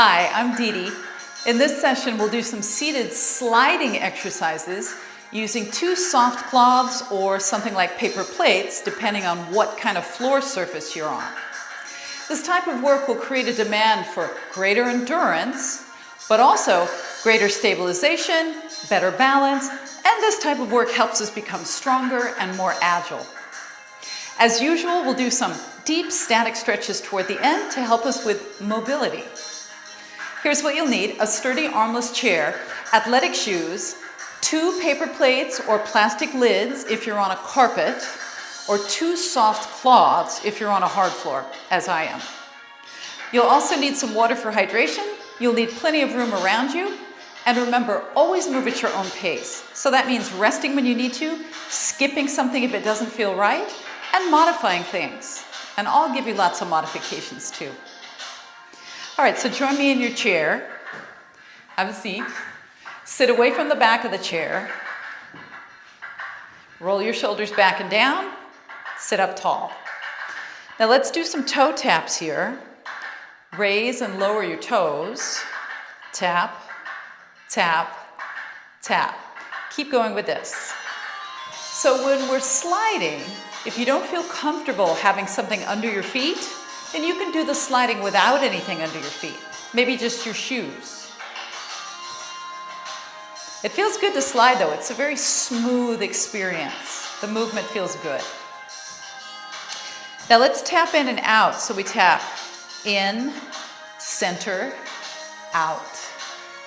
Hi, I'm Dede. In this session, we'll do some seated sliding exercises using two soft cloths or something like paper plates, depending on what kind of floor surface you're on. This type of work will create a demand for greater endurance, but also greater stabilization, better balance, and this type of work helps us become stronger and more agile. As usual, we'll do some deep static stretches toward the end to help us with mobility. Here's what you'll need: a sturdy armless chair, athletic shoes, two paper plates or plastic lids if you're on a carpet, or two soft cloths if you're on a hard floor, as I am. You'll also need some water for hydration. You'll need plenty of room around you. And remember, always move at your own pace. So that means resting when you need to, skipping something if it doesn't feel right, and modifying things. And I'll give you lots of modifications too. All right, so join me in your chair. Have a seat. Sit away from the back of the chair. Roll your shoulders back and down. Sit up tall. Now let's do some toe taps here. Raise and lower your toes. Tap, tap, tap. Keep going with this. So when we're sliding, if you don't feel comfortable having something under your feet, then you can do the sliding without anything under your feet. Maybe just your shoes. It feels good to slide though. It's a very smooth experience. The movement feels good. Now let's tap in and out. So we tap in, center, out,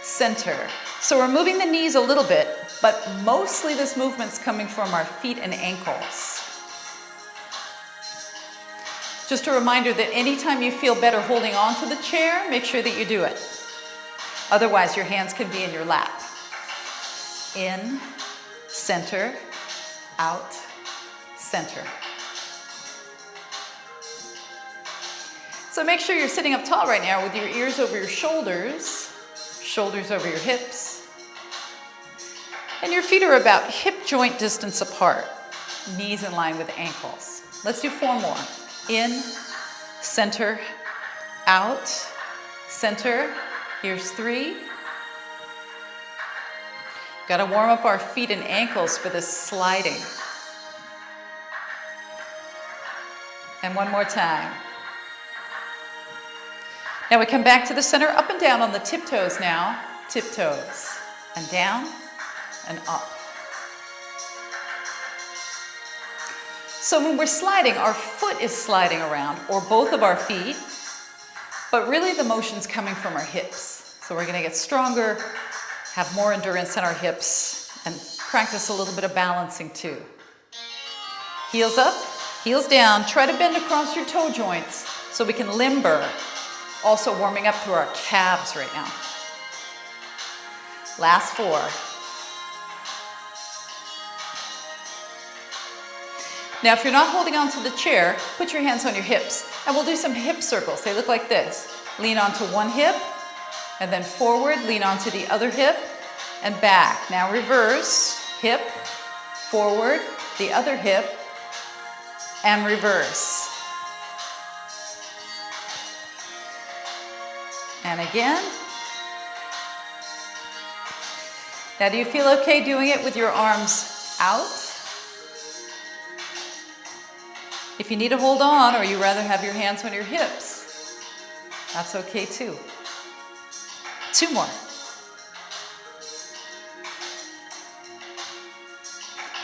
center. So we're moving the knees a little bit, but mostly this movement's coming from our feet and ankles. Just a reminder that anytime you feel better holding on to the chair, make sure that you do it. Otherwise, your hands can be in your lap. In, center, out, center. So make sure you're sitting up tall right now with your ears over your shoulders, shoulders over your hips, and your feet are about hip joint distance apart, knees in line with ankles. Let's do 4 more. In, center, out, center. Here's 3. Got to warm up our feet and ankles for this sliding. And 1 more time. Now we come back to the center, up and down on the tiptoes now. Tiptoes. And down and up. So when we're sliding, our foot is sliding around, or both of our feet, but really the motion's coming from our hips. So we're going to get stronger, have more endurance in our hips, and practice a little bit of balancing too. Heels up, heels down. Try to bend across your toe joints so we can limber. Also warming up through our calves right now. Last 4. Now, if you're not holding on to the chair, put your hands on your hips, and we'll do some hip circles. They look like this. Lean onto one hip, and then forward, lean onto the other hip, and back. Now reverse, hip, forward, the other hip, and reverse. And again. Now, do you feel okay doing it with your arms out? If you need to hold on, or you rather have your hands on your hips, that's okay too. 2 more.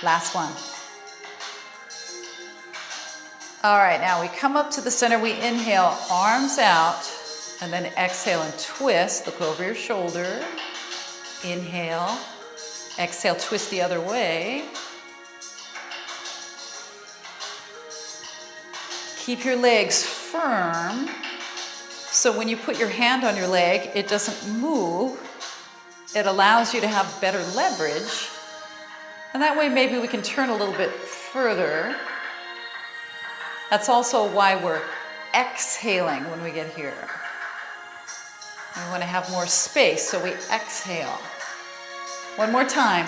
Last one. All right, now we come up to the center. We inhale, arms out, and then exhale and twist. Look over your shoulder. Inhale, exhale, twist the other way. Keep your legs firm, so when you put your hand on your leg, it doesn't move. It allows you to have better leverage. And that way maybe we can turn a little bit further. That's also why we're exhaling when we get here. We want to have more space, so we exhale. 1 more time.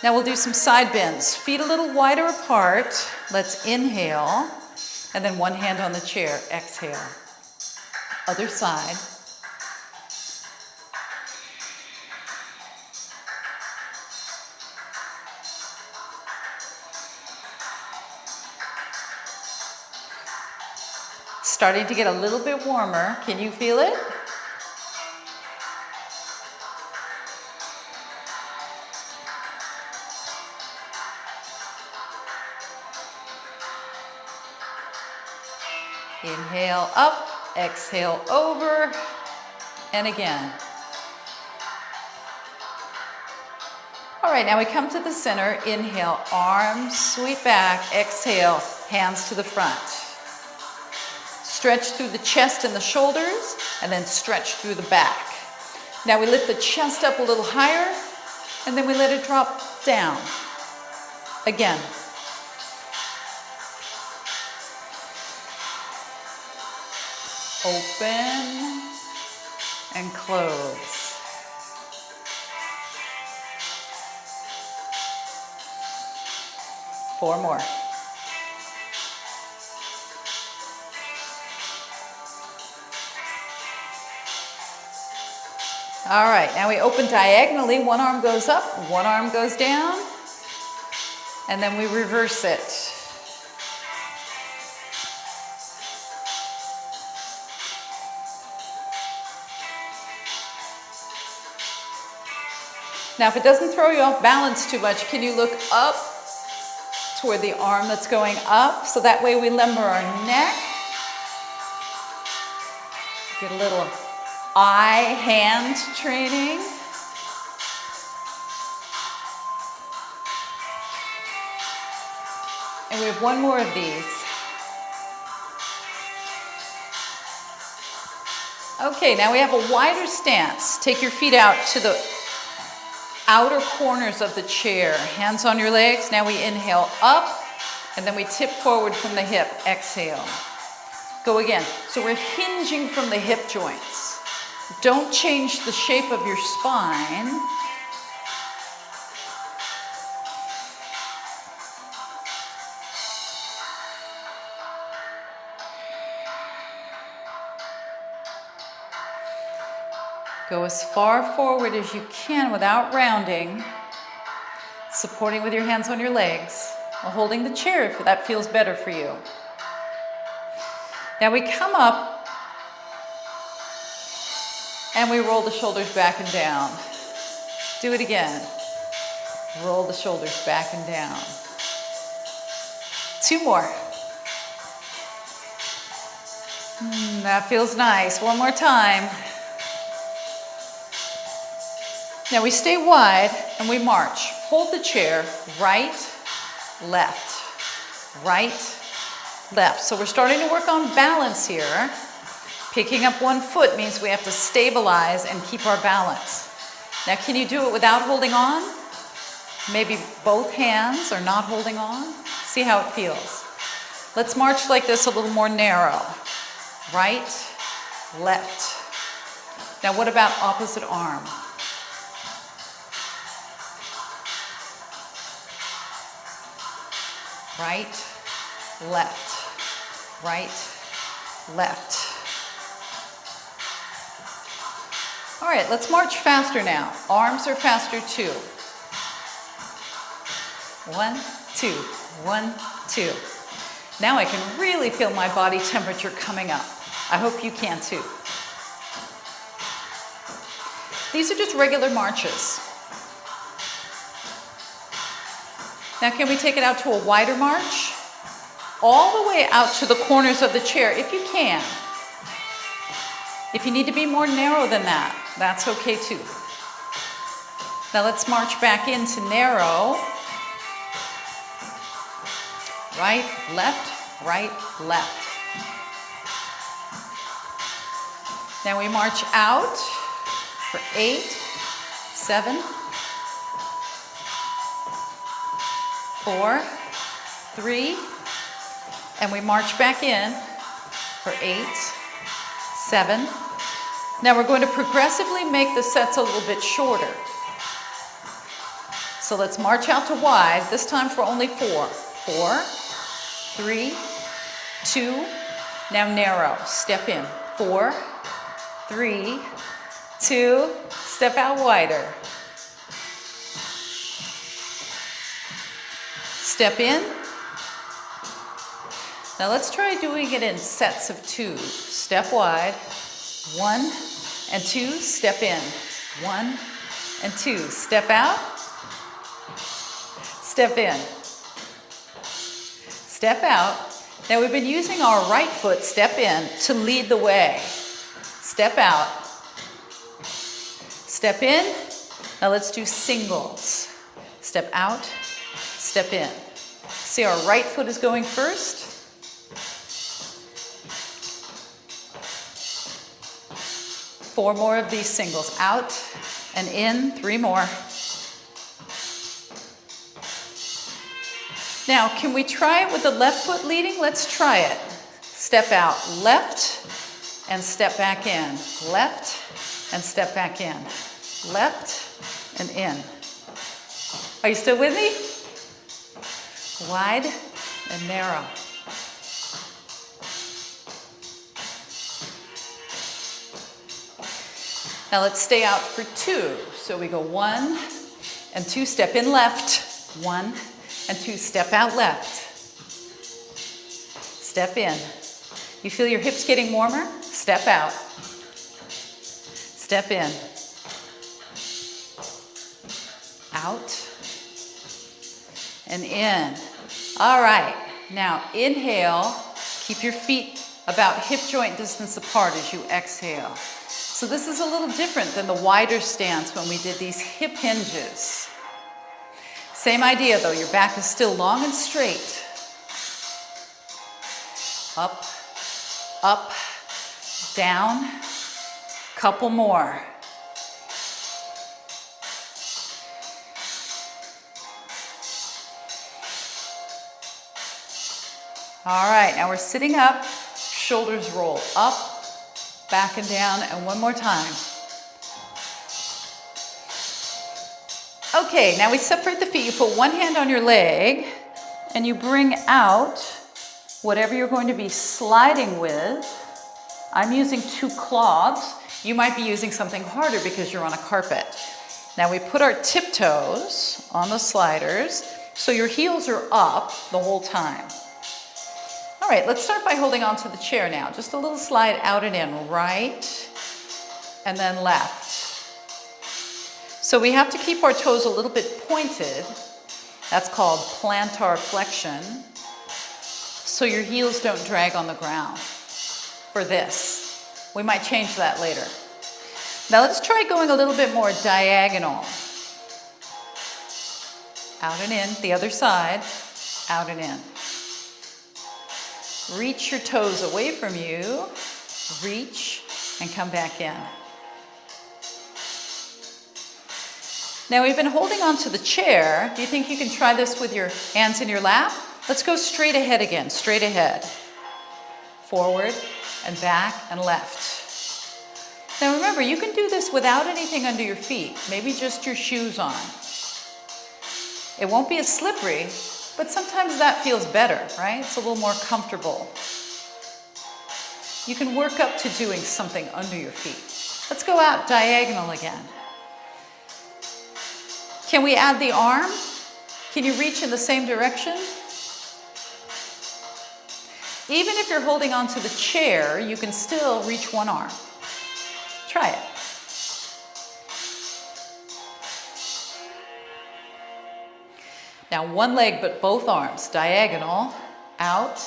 Now we'll do some side bends. Feet a little wider apart. Let's inhale, and then one hand on the chair. Exhale. Other side. Starting to get a little bit warmer. Can you feel it? Inhale up, exhale over, and again. All right, now we come to the center. Inhale, arms sweep back. Exhale, hands to the front. Stretch through the chest and the shoulders, and then stretch through the back. Now we lift the chest up a little higher, and then we let it drop down. Again. Open and close. Four more. All right, now we open diagonally. One arm goes up, one arm goes down, and then we reverse it. Now, if it doesn't throw you off balance too much, can you look up toward the arm that's going up? So that way we limber our neck. Get a little eye-hand training. And we have one more of these. Okay, now we have a wider stance. Take your feet out to the outer corners of the chair. Hands on your legs. Now we inhale up, and then we tip forward from the hip. Exhale. Go again. So we're hinging from the hip joints. Don't change the shape of your spine. Go as far forward as you can without rounding, supporting with your hands on your legs, or holding the chair if that feels better for you. Now we come up and we roll the shoulders back and down. Do it again. Roll the shoulders back and down. Two more. That feels nice. One more time. Now we stay wide and we march. Hold the chair, right, left, right, left. So we're starting to work on balance here. Picking up one foot means we have to stabilize and keep our balance. Now can you do it without holding on? Maybe both hands are not holding on. See how it feels. Let's march like this a little more narrow. Right, left. Now what about opposite arm? Right, left, right, left. All right, let's march faster now. Arms are faster too. 1, 2, 1, 2. Now I can really feel my body temperature coming up. I hope you can too. These are just regular marches. Now can we take it out to a wider march? All the way out to the corners of the chair, if you can. If you need to be more narrow than that, that's okay too. Now let's march back into narrow. Right, left. Now we march out for 8, 7, 4, 3, and we march back in for 8, 7. Now we're going to progressively make the sets a little bit shorter. So let's march out to wide, this time for only 4. 4, 3, 2, now narrow, step in. 4, 3, 2, step out wider. Step in. Now let's try doing it in sets of 2. Step wide, 1 and 2, step in. 1 and 2, step out, step in, step out. Now we've been using our right foot, step in, to lead the way. Step out, step in. Now let's do singles. Step out, step in. See, our right foot is going first. Four more of these singles. Out and in, 3 more. Now, can we try it with the left foot leading? Let's try it. Step out, left, and step back in. Left, and step back in. Left, and in. Are you still with me? Wide and narrow. Now let's stay out for 2. So we go 1 and 2, step in left. 1 and 2, step out left. Step in. You feel your hips getting warmer? Step out. Step in. Out. And in. All right. Now inhale. Keep your feet about hip joint distance apart as you exhale. So this is a little different than the wider stance when we did these hip hinges. Same idea though, your back is still long and straight. Up, up, down, couple more. All right, now we're sitting up, shoulders roll up, back and down, and one more time. Okay, now we separate the feet. You put one hand on your leg, and you bring out whatever you're going to be sliding with. I'm using 2 cloths. You might be using something harder because you're on a carpet. Now we put our tiptoes on the sliders, so your heels are up the whole time. All right, let's start by holding on to the chair now. Just a little slide out and in, right, and then left. So we have to keep our toes a little bit pointed. That's called plantar flexion. So your heels don't drag on the ground for this. We might change that later. Now let's try going a little bit more diagonal. Out and in, the other side, out and in. Reach your toes away from you, reach, and come back in. Now we've been holding on to the chair. Do you think you can try this with your hands in your lap? Let's go straight ahead again, straight ahead. Forward and back and left. Now remember, you can do this without anything under your feet, maybe just your shoes on. It won't be as slippery, but sometimes that feels better, right? It's a little more comfortable. You can work up to doing something under your feet. Let's go out diagonal again. Can we add the arm? Can you reach in the same direction? Even if you're holding onto the chair, you can still reach one arm. Try it. Now one leg but both arms, diagonal, out,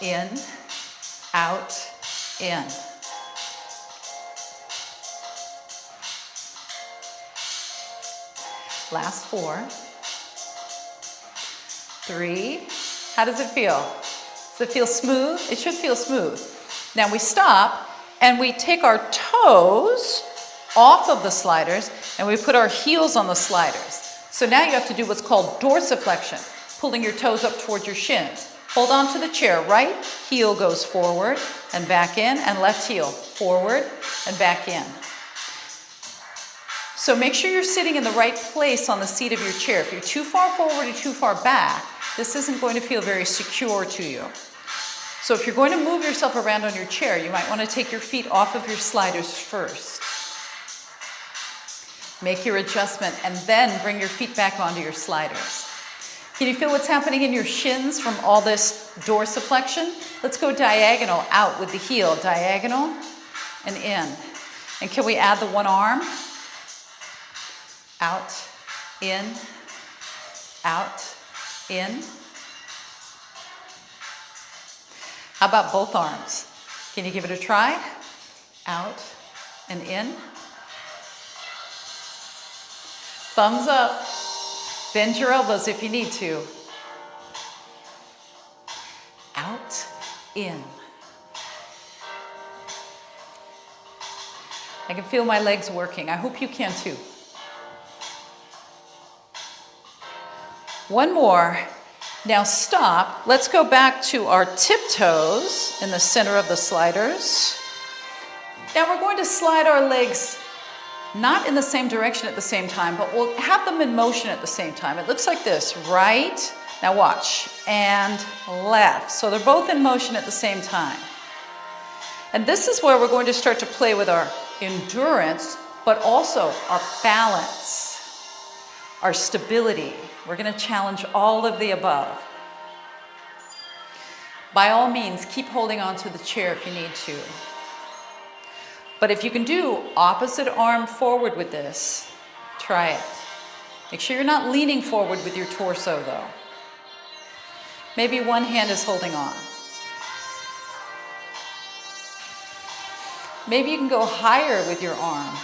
in, out, in. Last 4, 3. How does it feel? Does it feel smooth? It should feel smooth. Now we stop and we take our toes off of the sliders and we put our heels on the sliders. So now you have to do what's called dorsiflexion, pulling your toes up towards your shins. Hold on to the chair. Right heel goes forward and back in, and left heel forward and back in. So make sure you're sitting in the right place on the seat of your chair. If you're too far forward or too far back, this isn't going to feel very secure to you. So if you're going to move yourself around on your chair, you might want to take your feet off of your sliders first. Make your adjustment and then bring your feet back onto your sliders. Can you feel what's happening in your shins from all this dorsiflexion? Let's go diagonal out with the heel, diagonal and in. And can we add the one arm? Out, in, out, in. How about both arms? Can you give it a try? Out and in. Thumbs up. Bend your elbows if you need to. Out, in. I can feel my legs working. I hope you can too. One more. Now stop. Let's go back to our tiptoes in the center of the sliders. Now we're going to slide our legs not in the same direction at the same time, but we'll have them in motion at the same time. It looks like this, right? Now watch, and left. So they're both in motion at the same time. And this is where we're going to start to play with our endurance, but also our balance, our stability. We're going to challenge all of the above. By all means, keep holding on to the chair if you need to. But if you can do opposite arm forward with this, try it. Make sure you're not leaning forward with your torso though. Maybe one hand is holding on. Maybe you can go higher with your arm.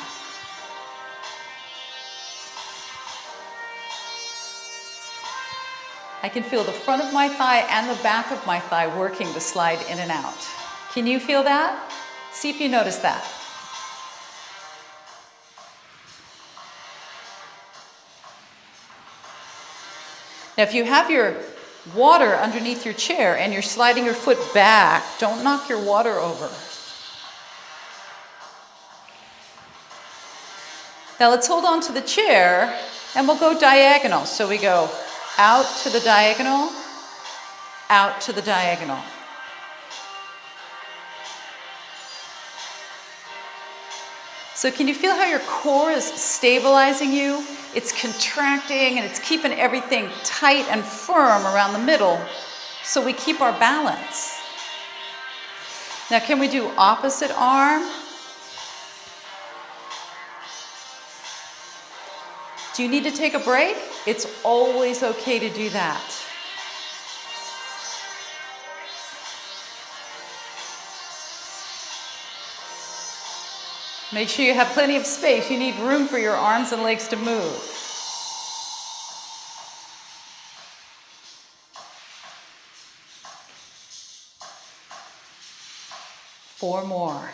I can feel the front of my thigh and the back of my thigh working to slide in and out. Can you feel that? See if you notice that. Now, if you have your water underneath your chair and you're sliding your foot back, don't knock your water over. Now let's hold on to the chair and we'll go diagonal. So we go out to the diagonal, out to the diagonal. So can you feel how your core is stabilizing you? It's contracting and it's keeping everything tight and firm around the middle so we keep our balance. Now can we do opposite arm? Do you need to take a break? It's always okay to do that. Make sure you have plenty of space. You need room for your arms and legs to move. 4 more.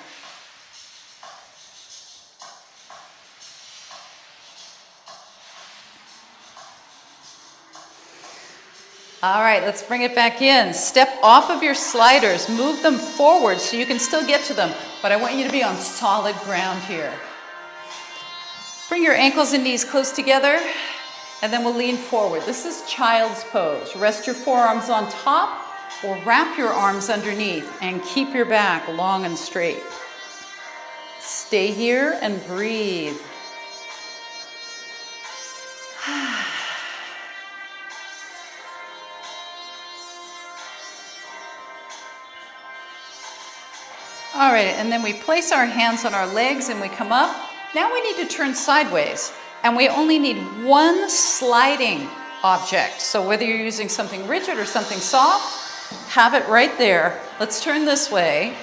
All right, let's bring it back in. Step off of your sliders, move them forward so you can still get to them, but I want you to be on solid ground here. Bring your ankles and knees close together, and then we'll lean forward. This is child's pose. Rest your forearms on top or wrap your arms underneath and keep your back long and straight. Stay here and breathe. All right, and then we place our hands on our legs and we come up. Now we need to turn sideways, and we only need one sliding object. So whether you're using something rigid or something soft, have it right there. Let's turn this way.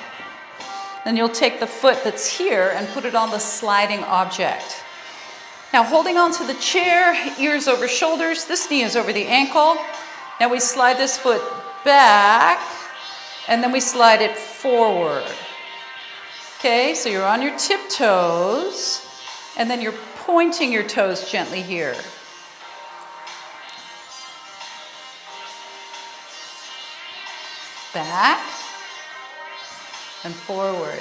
Then you'll take the foot that's here and put it on the sliding object. Now holding on to the chair, ears over shoulders, this knee is over the ankle. Now we slide this foot back, and then we slide it forward. Okay, so you're on your tiptoes, and then you're pointing your toes gently here. Back and forward.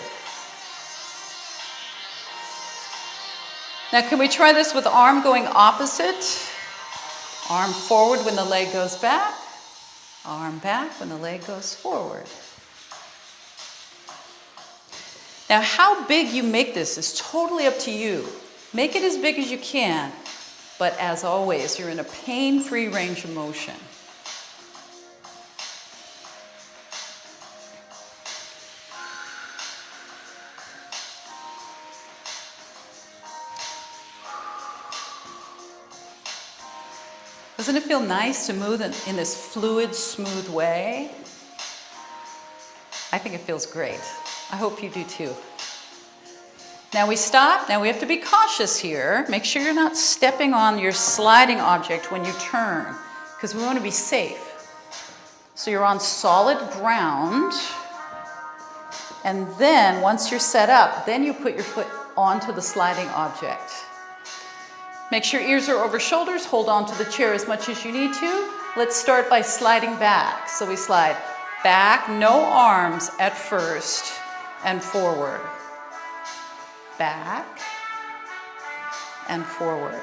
Now can we try this with arm going opposite? Arm forward when the leg goes back. Arm back when the leg goes forward. Now, how big you make this is totally up to you. Make it as big as you can, but as always, you're in a pain-free range of motion. Doesn't it feel nice to move in this fluid, smooth way? I think it feels great. I hope you do too. Now we stop. Now we have to be cautious here. Make sure you're not stepping on your sliding object when you turn, because we want to be safe. So you're on solid ground, and then once you're set up, then you put your foot onto the sliding object. Make sure ears are over shoulders. Hold on to the chair as much as you need to. Let's start by sliding back. So we slide back, no arms at first, and forward. Back and forward.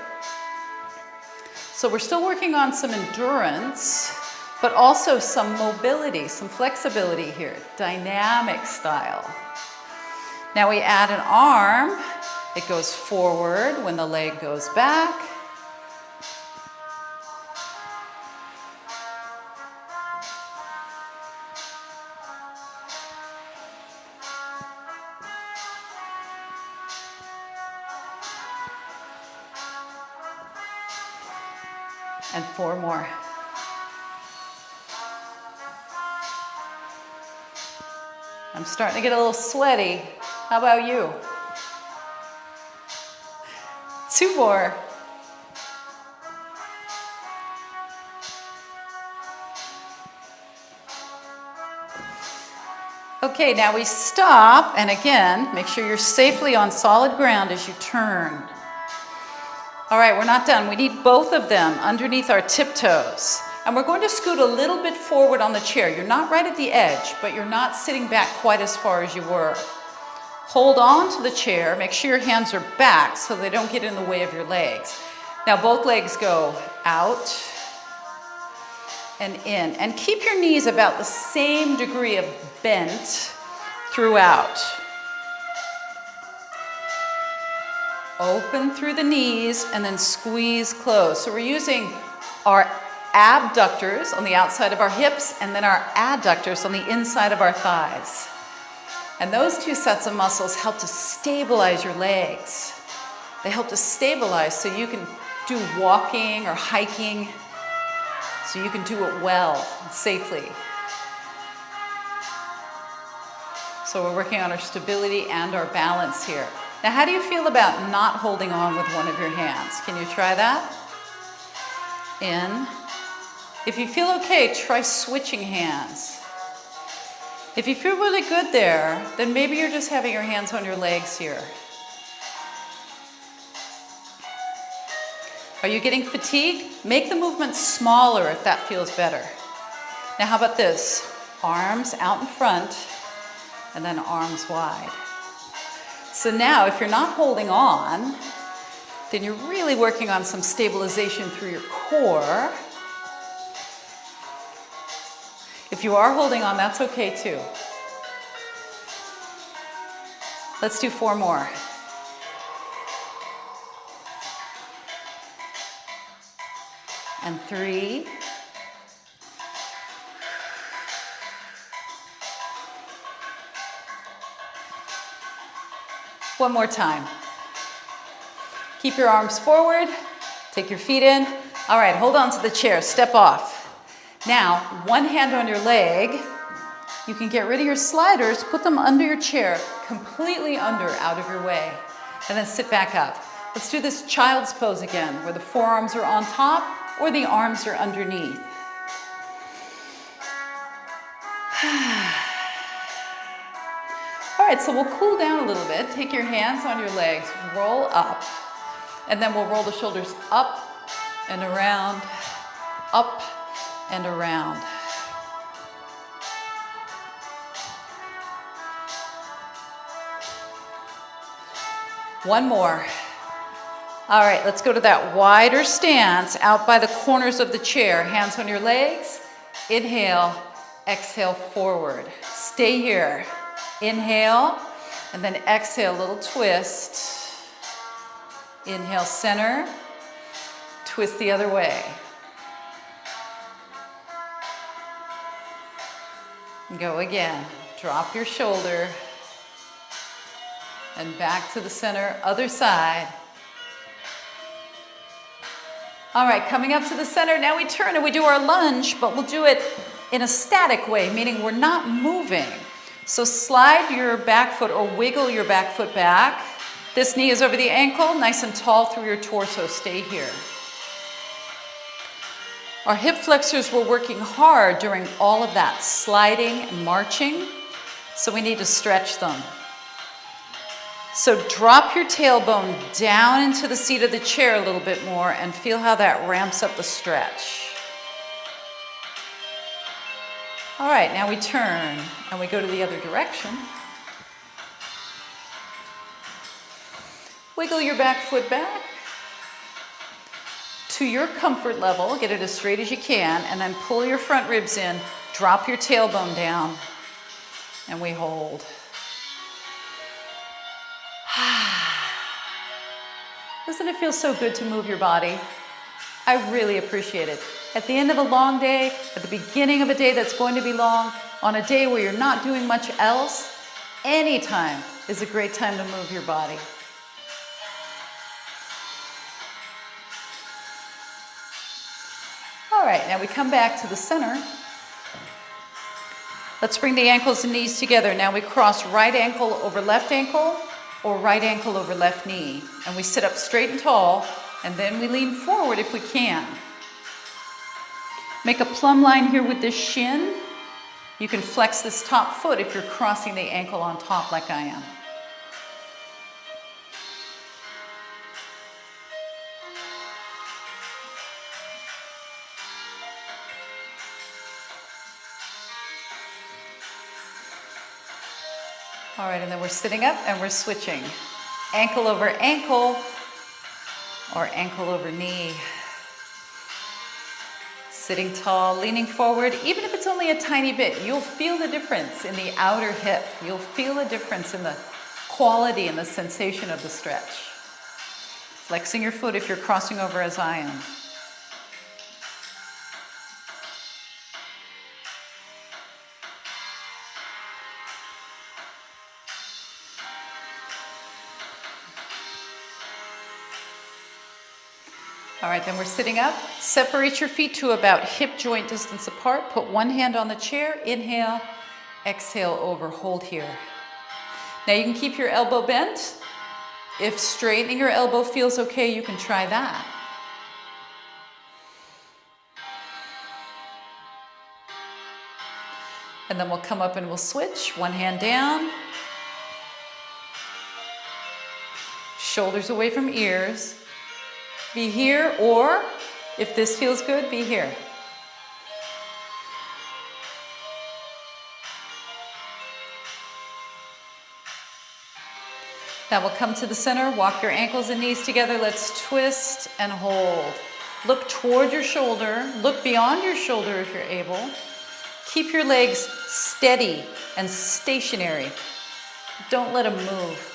So we're still working on some endurance, but also some mobility, some flexibility here, dynamic style. Now we add an arm. It goes forward when the leg goes back. And 4 more. I'm starting to get a little sweaty. How about you? 2 more. Okay, now we stop, and again, make sure you're safely on solid ground as you turn. All right, we're not done. We need both of them underneath our tiptoes. And we're going to scoot a little bit forward on the chair. You're not right at the edge, but you're not sitting back quite as far as you were. Hold on to the chair. Make sure your hands are back so they don't get in the way of your legs. Now both legs go out and in. And keep your knees about the same degree of bent throughout. Open through the knees and then squeeze close. So we're using our abductors on the outside of our hips and then our adductors on the inside of our thighs. And those 2 sets of muscles help to stabilize your legs. They help to stabilize so you can do walking or hiking, so you can do it well and safely. So we're working on our stability and our balance here. Now, how do you feel about not holding on with one of your hands? Can you try that? In. If you feel okay, try switching hands. If you feel really good there, then maybe you're just having your hands on your legs here. Are you getting fatigued? Make the movement smaller if that feels better. Now, how about this? Arms out in front and then arms wide. So now, if you're not holding on, then you're really working on some stabilization through your core. If you are holding on, that's okay too. Let's do 4 more. And 3. One more time. Keep your arms forward. Take your feet in. All right, hold on to the chair. Step off. Now, one hand on your leg. You can get rid of your sliders, put them under your chair, completely under, out of your way, and then sit back up. Let's do this child's pose again, where the forearms are on top or the arms are underneath. All right, so we'll cool down a little bit. Take your hands on your legs, roll up, and then we'll roll the shoulders up and around, up and around. One more. All right, let's go to that wider stance out by the corners of the chair. Hands on your legs. Inhale, exhale forward. Stay here. Inhale, And then exhale, a little twist. Inhale, center. Twist the other way. Go again. Drop your shoulder. And back to the center, other side. All right, coming up to the center, now we turn and we do our lunge, but we'll do it in a static way, meaning we're not moving. So slide your back foot or wiggle your back foot back. This knee is over the ankle, nice and tall through your torso. Stay here. Our hip flexors were working hard during all of that sliding and marching, so we need to stretch them. So drop your tailbone down into the seat of the chair a little bit more and feel how that ramps up the stretch. All right, now we turn and we go to the other direction. Wiggle your back foot back to your comfort level. Get it as straight as you can, and then pull your front ribs in. Drop your tailbone down, and we hold. Doesn't it feel so good to move your body? I really appreciate it. At the end of a long day, at the beginning of a day that's going to be long, on a day where you're not doing much else, any time is a great time to move your body. All right, now we come back to the center. Let's bring the ankles and knees together. Now we cross right ankle over left ankle or right ankle over left knee. And we sit up straight and tall, and then we lean forward if we can. Make a plumb line here with this shin. You can flex this top foot if you're crossing the ankle on top like I am. All right, and then we're sitting up and we're switching. Ankle over ankle or ankle over knee. Sitting tall, leaning forward, even if it's only a tiny bit, you'll feel the difference in the outer hip. You'll feel a difference in the quality and the sensation of the stretch. Flexing your foot if you're crossing over as I am. All right, then we're sitting up. Separate your feet to about hip joint distance apart. Put one hand on the chair. Inhale, exhale over, hold here. Now you can keep your elbow bent. If straightening your elbow feels okay, you can try that. And then we'll come up and we'll switch. One hand down. Shoulders away from ears. Be here, or if this feels good, be here. Now we'll come to the center, walk your ankles and knees together. Let's twist and hold. Look toward your shoulder, look beyond your shoulder if you're able. Keep your legs steady and stationary. Don't let them move.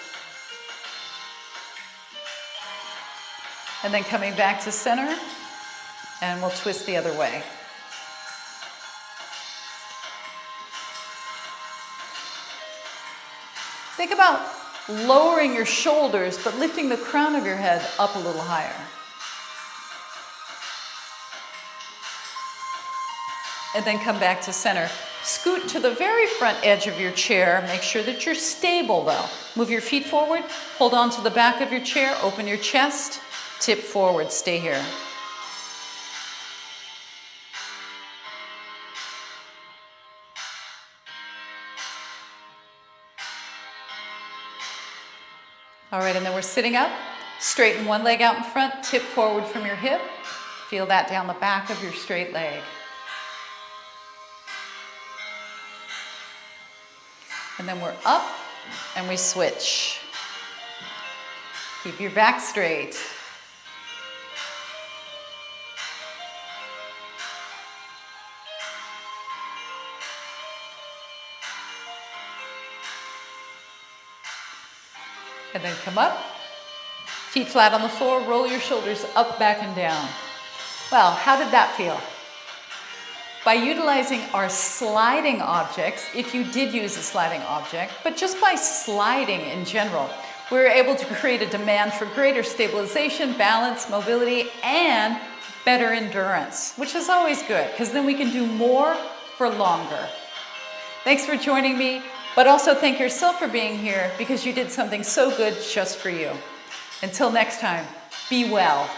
And then coming back to center, and we'll twist the other way. Think about lowering your shoulders, but lifting the crown of your head up a little higher. And then come back to center. Scoot to the very front edge of your chair. Make sure that you're stable though. Move your feet forward, hold on to the back of your chair, open your chest. Tip forward, stay here. All right, and then we're sitting up. Straighten one leg out in front, tip forward from your hip. Feel that down the back of your straight leg. And then we're up and we switch. Keep your back straight. And then come up, feet flat on the floor, roll your shoulders up, back, and down. Well, how did that feel? By utilizing our sliding objects, if you did use a sliding object, but just by sliding in general, we were able to create a demand for greater stabilization, balance, mobility, and better endurance, which is always good, because then we can do more for longer. Thanks for joining me, but also thank yourself for being here because you did something so good just for you. Until next time, be well.